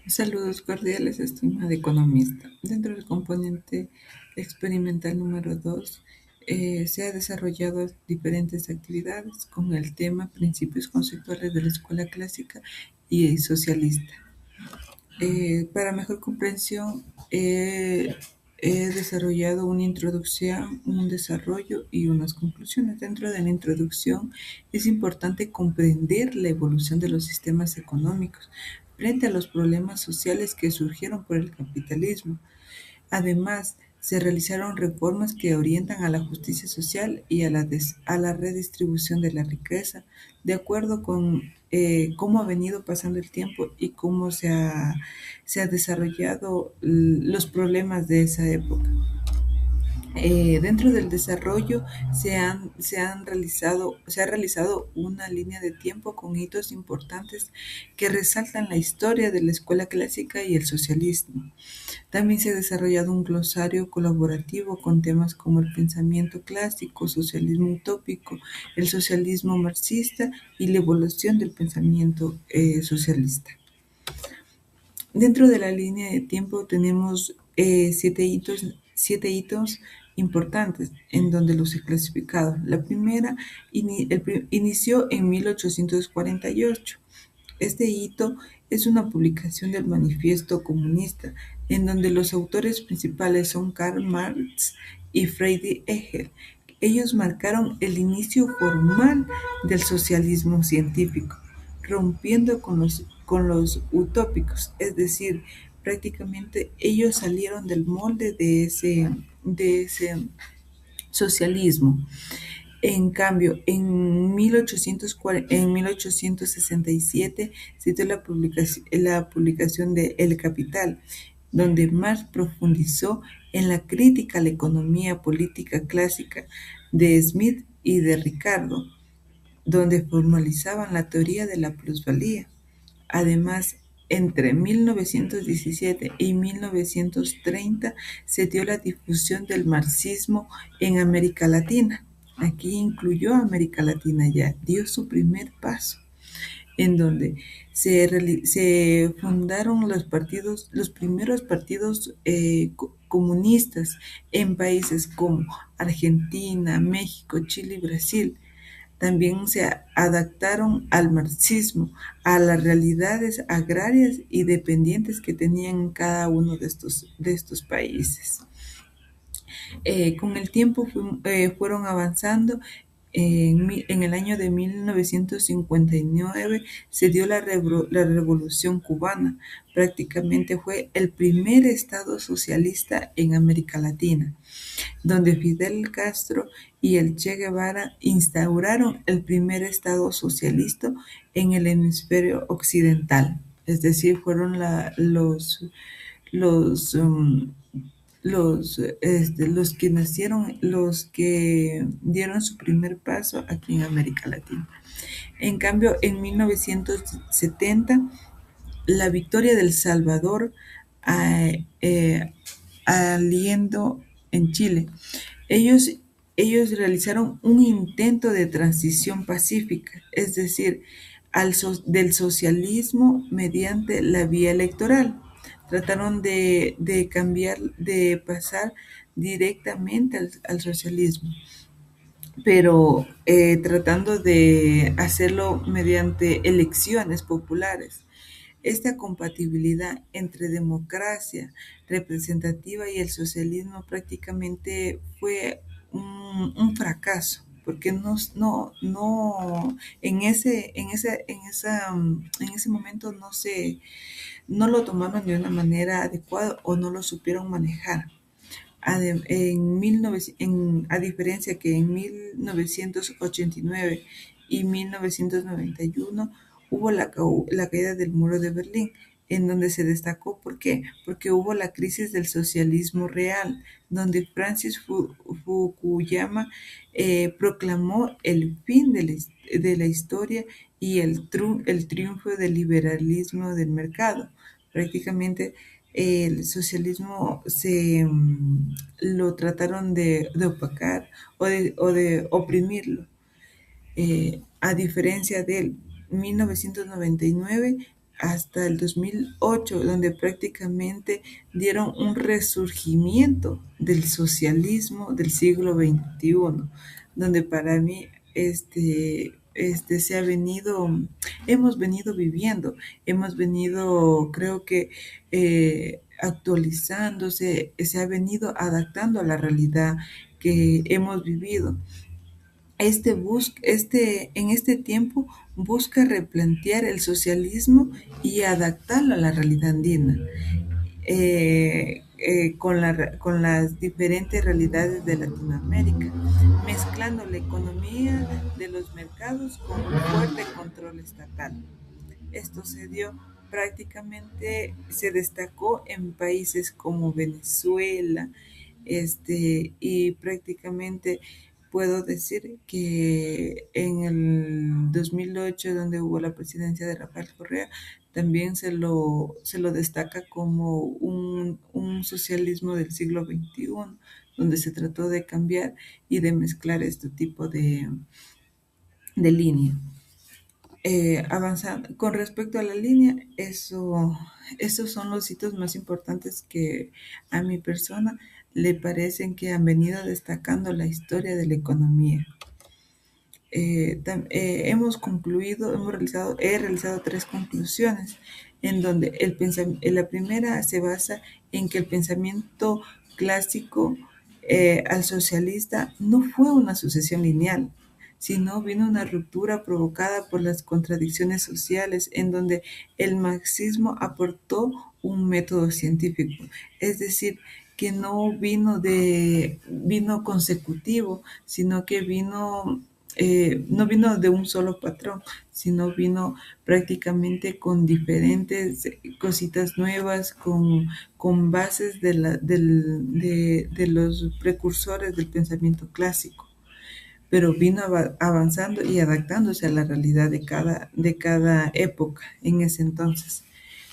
Saludos cordiales, estimada economista. Dentro del componente experimental número 2, se ha desarrollado diferentes actividades con el tema Principios conceptuales de la escuela clásica y socialista. Para mejor comprensión, he desarrollado una introducción, un desarrollo y unas conclusiones. Dentro de la introducción es importante comprender la evolución de los sistemas económicos frente a los problemas sociales que surgieron por el capitalismo. Además, se realizaron reformas que orientan a la justicia social y a la redistribución de la riqueza, de acuerdo con cómo ha venido pasando el tiempo y cómo se ha desarrollado los problemas de esa época. Dentro del desarrollo se ha realizado una línea de tiempo con hitos importantes que resaltan la historia de la escuela clásica y el socialismo. También se ha desarrollado un glosario colaborativo con temas como el pensamiento clásico, socialismo utópico, el socialismo marxista y la evolución del pensamiento socialista. Dentro de la línea de tiempo tenemos siete hitos importantes en donde los he clasificado. La primera inició en 1848. Este hito es una publicación del Manifiesto Comunista, en donde los autores principales son Karl Marx y Friedrich Engels. Ellos marcaron el inicio formal del socialismo científico, rompiendo con los utópicos, es decir, prácticamente ellos salieron del molde de ese socialismo. En cambio, en 1867 se dio la publicación de El Capital, donde Marx profundizó en la crítica a la economía política clásica de Smith y de Ricardo, donde formalizaban la teoría de la plusvalía. Además, entre 1917 y 1930 se dio la difusión del marxismo en América Latina. Aquí incluyó a América Latina ya, dio su primer paso, en donde se fundaron los primeros partidos comunistas en países como Argentina, México, Chile y Brasil. También se adaptaron al marxismo, a las realidades agrarias y dependientes que tenían cada uno de estos países. Con el tiempo fueron avanzando. En el año de 1959 se dio la Revolución Cubana. Prácticamente fue el primer estado socialista en América Latina, donde Fidel Castro y el Che Guevara instauraron el primer estado socialista en el hemisferio occidental. Es decir, fueron los, um, los que nacieron, los que dieron su primer paso aquí en América Latina. En cambio, en 1970, la victoria del Salvador aliendo en Chile. Ellos, ellos realizaron un intento de transición pacífica, es decir, del socialismo mediante la vía electoral. Trataron de cambiar, de pasar directamente al socialismo, pero tratando de hacerlo mediante elecciones populares. Esta compatibilidad entre democracia representativa y el socialismo prácticamente fue un fracaso, porque en ese momento no lo tomaron de una manera adecuada o no lo supieron manejar. A diferencia que en 1989 y 1991 hubo la caída del muro de Berlín, en donde se destacó. ¿Por qué? Porque hubo la crisis del socialismo real, donde Francis Fukuyama proclamó el fin de la historia y el triunfo del liberalismo del mercado. Prácticamente el socialismo lo trataron de opacar o de oprimirlo. A diferencia del 1999, hasta el 2008, donde prácticamente dieron un resurgimiento del socialismo del siglo XXI, donde para mí hemos venido viviendo, hemos venido, creo que actualizándose, se ha venido adaptando a la realidad que hemos vivido. En este tiempo busca replantear el socialismo y adaptarlo a la realidad andina, con las diferentes realidades de Latinoamérica, mezclando la economía de los mercados con un fuerte control estatal. Esto se dio prácticamente, se destacó en países como Venezuela, y prácticamente puedo decir que en el 2008, donde hubo la presidencia de Rafael Correa, también se lo destaca como un socialismo del siglo XXI, donde se trató de cambiar y de mezclar este tipo de línea. Avanzando con respecto a la línea, esos son los hitos más importantes que a mi persona le parecen que han venido destacando la historia de la economía. He realizado tres conclusiones, en donde la primera se basa en que el pensamiento clásico al socialista no fue una sucesión lineal, sino vino una ruptura provocada por las contradicciones sociales, en donde el marxismo aportó un método científico, es decir, que vino consecutivo, sino que no vino de un solo patrón, sino vino prácticamente con diferentes cositas nuevas, con bases de los precursores del pensamiento clásico, pero vino avanzando y adaptándose a la realidad de cada época en ese entonces.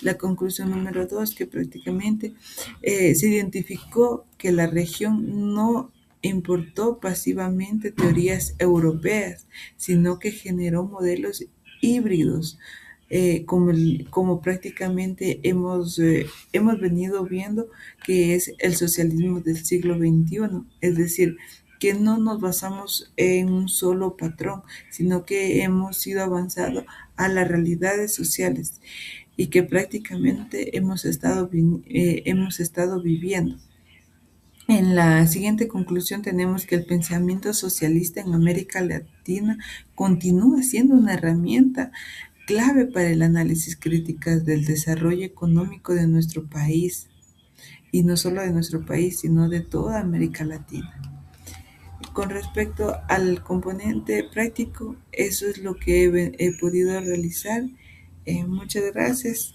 La conclusión número dos, que prácticamente se identificó que la región no importó pasivamente teorías europeas, sino que generó modelos híbridos, como prácticamente hemos venido viendo que es el socialismo del siglo XXI, es decir, que no nos basamos en un solo patrón, sino que hemos ido avanzando a las realidades sociales y que prácticamente hemos estado viviendo. En la siguiente conclusión tenemos que el pensamiento socialista en América Latina continúa siendo una herramienta clave para el análisis crítico del desarrollo económico de nuestro país, y no solo de nuestro país, sino de toda América Latina. Con respecto al componente práctico, eso es lo que he podido realizar. Muchas gracias.